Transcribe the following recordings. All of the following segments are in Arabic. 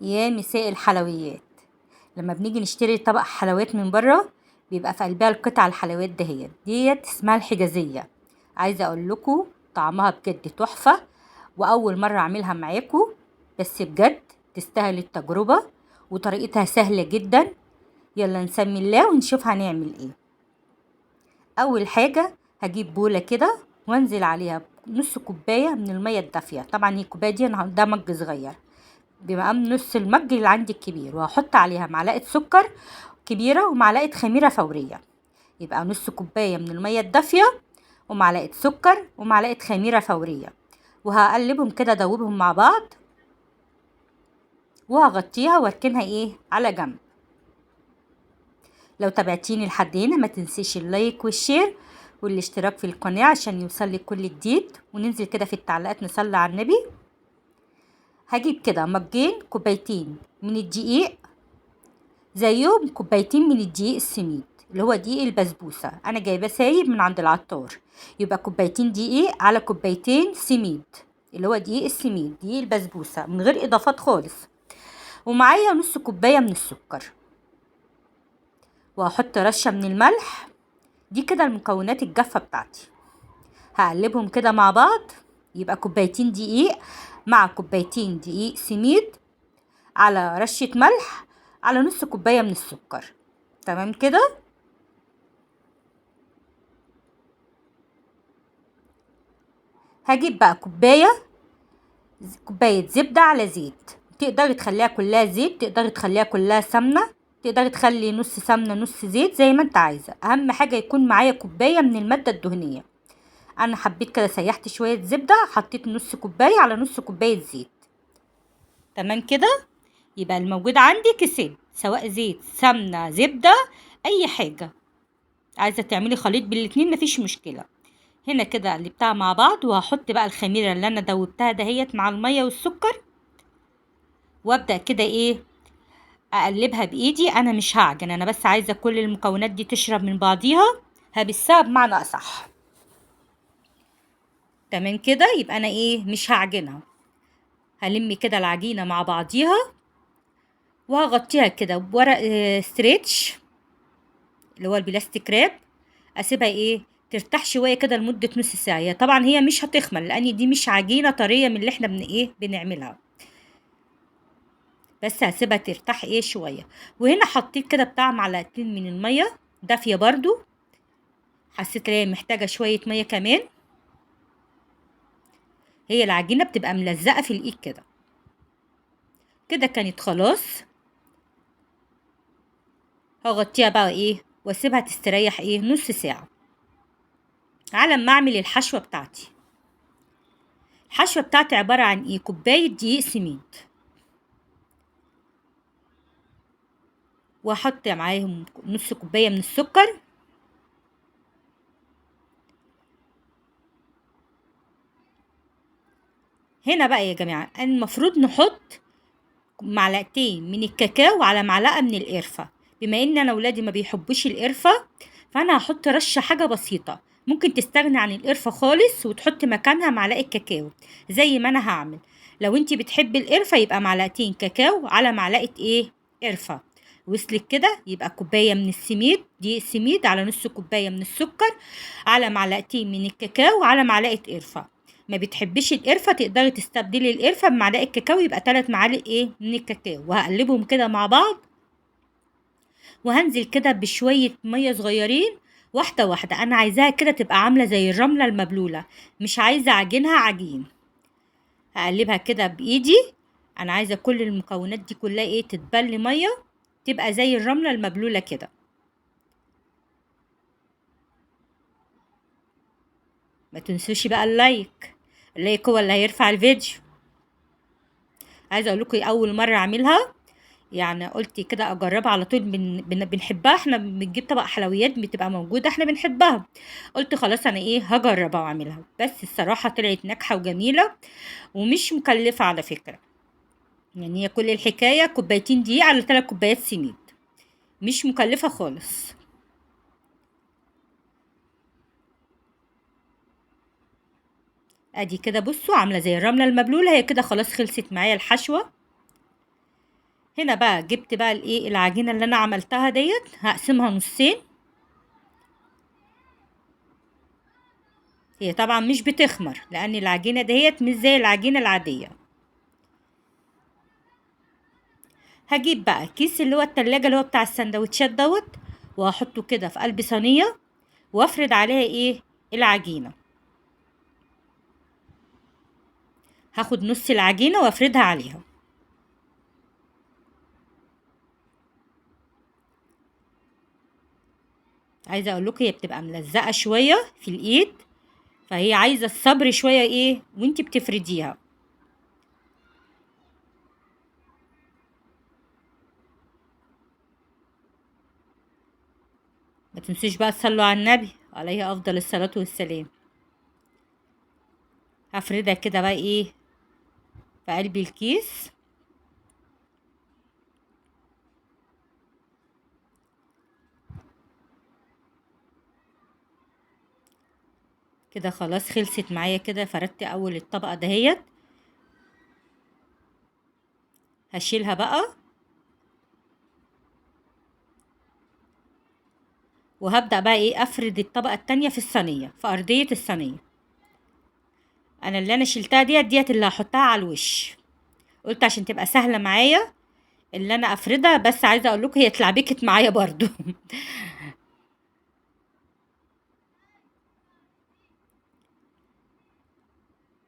يا مساء الحلويات. لما بنيجي نشتري طبق حلويات من بره بيبقى في قلبها القطع الحلويات ديت اسمها الحجازية. عايزة اقول لكم طعمها بجد تحفة، واول مرة اعملها معاكم، بس بجد تستاهل التجربة وطريقتها سهلة جدا. يلا نسمي الله ونشوف هنعمل ايه. اول حاجة هجيب بولة كده وانزل عليها نص كوباية من المية الدافية. طبعا الكوباية دي ده مج صغير بمقام نص المج اللي عندي الكبير، وهحط عليها معلقة سكر كبيرة ومعلقة خميرة فورية. يبقى نص كوباية من المية الدافية ومعلقة سكر ومعلقة خميرة فورية، وهقلبهم كده ادوبهم مع بعض، وهغطيها واركنها على جنب. لو تابعتيني لحد هنا ما تنسيش اللايك والشير والاشتراك في القناة عشان يوصلك كل جديد، وننزل كده في التعليقات نصلي على النبي. هجيب كده مجين كوبايتين من الدقيق، زيهم كوبايتين من الدقيق السميد اللي هو دقيق البسبوسة، انا جايباه سايب من عند العطار. يبقى كوبايتين دقيق على كوبايتين سميد اللي هو دقيق السميد، دقيق البسبوسة من غير اضافات خالص. ومعايا نص كوباية من السكر، وهحط رشة من الملح. دي كده المكونات الجافة بتاعتي. هقلبهم كده مع بعض. يبقى كوبايتين دقيق مع كوبايتين دقيق سميد على رشة ملح على نص كوباية من السكر. تمام كده. هجيب بقى كوباية زبدة على زيت. تقدري تخليها كلها زيت، تقدري تخليها كلها سمنة، تقدري تخلي نص سمنة نص زيت زي ما انت عايزة. اهم حاجة يكون معايا كوباية من المادة الدهنية. انا حبيت كده سيحت شوية زبدة، حطيت نص كوباية على نص كوباية زيت. تمام كده. يبقى الموجود عندي كيسين، سواء زيت سمنة زبدة اي حاجة. عايزة تعملي خليط بالاتنين مفيش مشكلة. هنا كده قلبتها مع بعض، وهحط بقى الخميرة اللي انا دوبتها دهيت مع المية والسكر، وابدأ كده اقلبها بايدي. انا مش هعجن، انا بس عايزة كل المكونات دي تشرب من بعضيها، هبسها بمعنى اصح. تمام كده. يبقى انا مش هعجنها، هلم كده العجينة مع بعضيها، وهغطيها كده بورق ستريتش اللي هو البلاستيك راب. اسيبها ترتاح شويه كده لمده نص ساعه. طبعا هي مش هتخمل لان دي مش عجينه طريه من اللي احنا بنعملها، بس هسيبها ترتاح شويه. وهنا حطيت كده بتاع معلقتين من الميه دافيه برضو، حسيت ان هي محتاجه شويه ميه كمان. هي العجينه بتبقى ملزقه في الايد كده. كده كانت خلاص. هغطيها بقى واسيبها تستريح نص ساعه على ما اعمل الحشوه بتاعتي. الحشوه بتاعتي عباره عن كوبايه دقيق سميد، واحط معاهم نص كوبايه من السكر. هنا بقى يا جماعه المفروض نحط معلقتين من الكاكاو على معلقه من القرفه. بما ان انا ولادي ما بيحبوش القرفه، فانا هحط رشه حاجه بسيطه. ممكن تستغني عن القرفه خالص وتحط مكانها معلقه كاكاو زي ما انا هعمل. لو انتي بتحبي القرفه يبقى معلقتين كاكاو على معلقه قرفه. وصلت كده. يبقى كوبايه من السميد، دقيق السميد، على نص كوبايه من السكر، على معلقتين من الكاكاو، على معلقه قرفه. ما بتحبيش القرفه تقدري تستبدلي القرفه بمعلقه كاكاو، يبقى 3 معالق من الكاكاو. وهقلبهم كده مع بعض، وهنزل كده بشويه ميه صغيرين واحده واحده. انا عايزاها كده تبقى عامله زي الرمله المبلوله، مش عايزه اعجنها عجين. هقلبها كده بايدي. انا عايزه كل المكونات دي كلها تتبل ميه، تبقى زي الرمله المبلوله كده. ما تنسوش بقى اللايك هو اللي هيرفع الفيديو. عايزه اقول لكم اول مره اعملها، يعني قلت كده اجربها على طول. بنحبها احنا، بنجيب طبق حلويات بتبقى موجوده احنا بنحبها. قلت خلاص انا هجربها واعملها. بس الصراحه طلعت ناجحه وجميله ومش مكلفه على فكره. يعني هي كل الحكايه كوبايتين دقيق على 3 كوبايات سميد، مش مكلفه خالص. ادي كده بصوا عامله زي الرمله المبلوله. هي كده خلاص خلصت معايا الحشوه. هنا بقى جبت بقى الايه العجينة اللي انا عملتها ديت، هقسمها نصين. هي طبعا مش بتخمر لان العجينة ديت مش زي العجينة العادية. هجيب بقى كيس اللي هو التلاجة اللي هو بتاع السندوتشات دوت، وهحطه كده في قلب صينية، وافرد عليها ايه العجينة. هاخد نص العجينة وافردها عليها. عايزة اقول لكم هي بتبقى ملزقة شوية في الايد، فهي عايزة الصبر شوية ايه وانتي بتفرديها. ما تنسوش بقى تصلوا على النبي عليه افضل الصلاة والسلام. هفردها كده بقى ايه في قلب الكيس. كده خلاص خلصت معايا كده، فردت اول الطبقة دهيت. هشيلها بقى، وهبدأ بقى ايه افرد الطبقة التانية في الصينية في ارضية الصينية. انا اللي انا شلتها ديت اللي هحطها على الوش، قلت عشان تبقى سهلة معايا اللي انا افردها، بس عايزة اقول لكم هي اتلعبكت معايا برضو.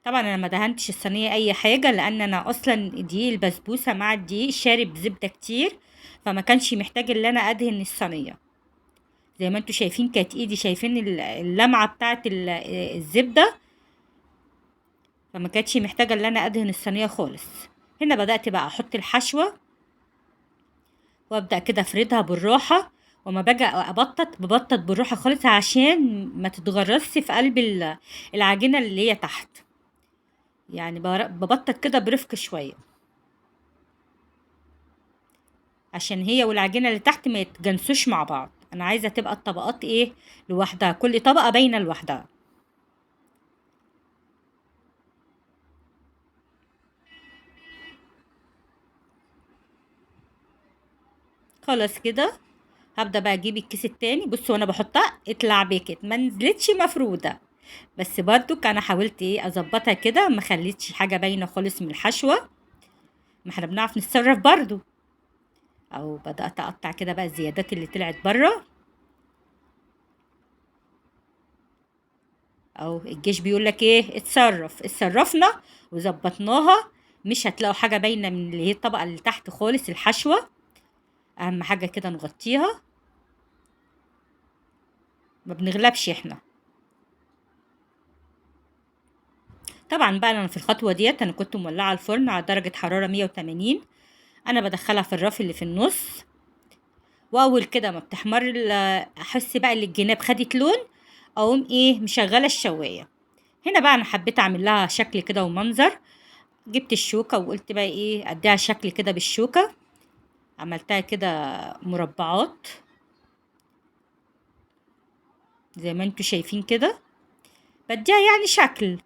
طبعا انا ما دهنتش الصينيه اي حاجه، لان انا اصلا دقيق البسبوسه مع الدقيق شارب زبده كتير، فما كانش محتاج ان انا ادهن الصينيه. زي ما انتوا شايفين كانت ايدي شايفين اللمعه بتاعه الزبده، فما كانتش محتاجه ان انا ادهن الصينيه خالص. هنا بدات بقى احط الحشوه، وابدا كده افردها بالراحه. وما باجي ببطط بالراحه خالص عشان ما تتغرسش في قلب العجينه اللي هي تحت. يعني ببطط كده برفق شويه، عشان هي والعجينة اللي تحت ما يتجانسوش مع بعض. انا عايزة تبقى الطبقات ايه لوحدها، كل طبقة باينة لوحدها. خلاص كده هبدأ بقى اجيب الكيس التاني. بصوا وانا بحطها اتلعبكت ما نزلتش مفرودة، بس برضو انا حاولت ايه اظبطها كده، ما خليتش حاجة باينة خالص من الحشوة. ما احنا بنعرف نتصرف برضو. او بدأت اقطع كده بقى الزيادات اللي طلعت بره. او الجيش بيقول لك ايه اتصرف، اتصرفنا وظبطناها. مش هتلاقوا حاجة باينة من اللي هي الطبقة اللي تحت خالص الحشوة. اهم حاجة كده نغطيها، ما بنغلبش احنا. طبعا بقى انا في الخطوة ديت انا كنت مولعة الفرن على درجة حرارة 180. انا بدخلها في الرف اللي في النص، واول كده ما بتحمر احس بقى ان الجناب خدت لون، اقوم ايه مشغلة الشواية. هنا بقى انا حبيت اعمل لها شكل كده ومنظر. جبت الشوكة وقلت بقى ايه اديها شكل كده بالشوكة. عملتها كده مربعات زي ما انتوا شايفين كده، بديها يعني شكل.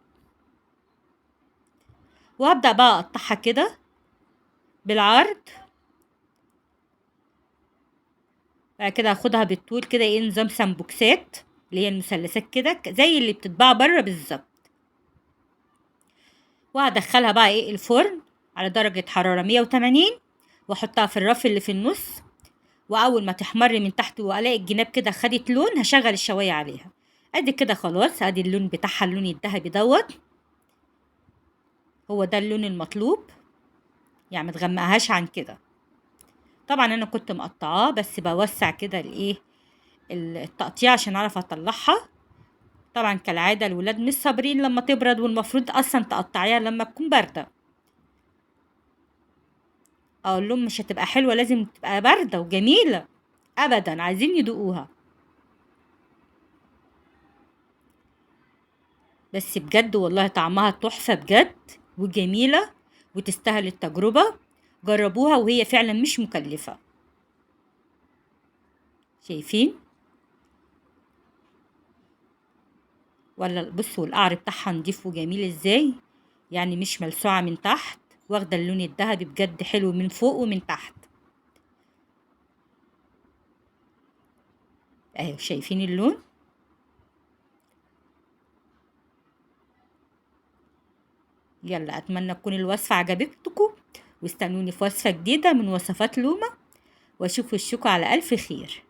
وهبدأ بقى اقطعها كده بالعرض. بعد كده هاخدها بالطول كده ايه نظام سمبوكسات، اللي هي المثلثات كده زي اللي بتتباع بره بالظبط. وهدخلها بقى ايه الفرن على درجة حرارة 180، واحطها في الرف اللي في النص. واول ما تحمر من تحت والاقي الجناب كده خدت لون هشغل الشواية عليها. ادي كده خلاص، ادي اللون بتاعها اللون الذهبي دوت، هو ده اللون المطلوب. يعني متغمقهاش عن كده. طبعا انا كنت مقطعاه بس بوسع كده الايه التقطيع عشان اعرف اطلعها. طبعا كالعادة الولاد مش صابرين لما تبرد، والمفروض اصلا تقطعيها لما تكون باردة. اقول لهم مش هتبقى حلوة لازم تبقى باردة وجميلة، ابدا عايزين يدوقوها. بس بجد والله طعمها تحفة بجد وجميلة، وتستاهل التجربة. جربوها وهي فعلا مش مكلفة. شايفين؟ ولا بصوا القعر بتاعها نضيف وجميل ازاي، يعني مش ملسوعة من تحت، واخدة اللون الذهبي بجد حلو من فوق ومن تحت. اهو شايفين اللون. يلا اتمنى تكون الوصفة عجبتكم، واستنوني في وصفة جديدة من وصفات لومة، واشوف وشكم على الف خير.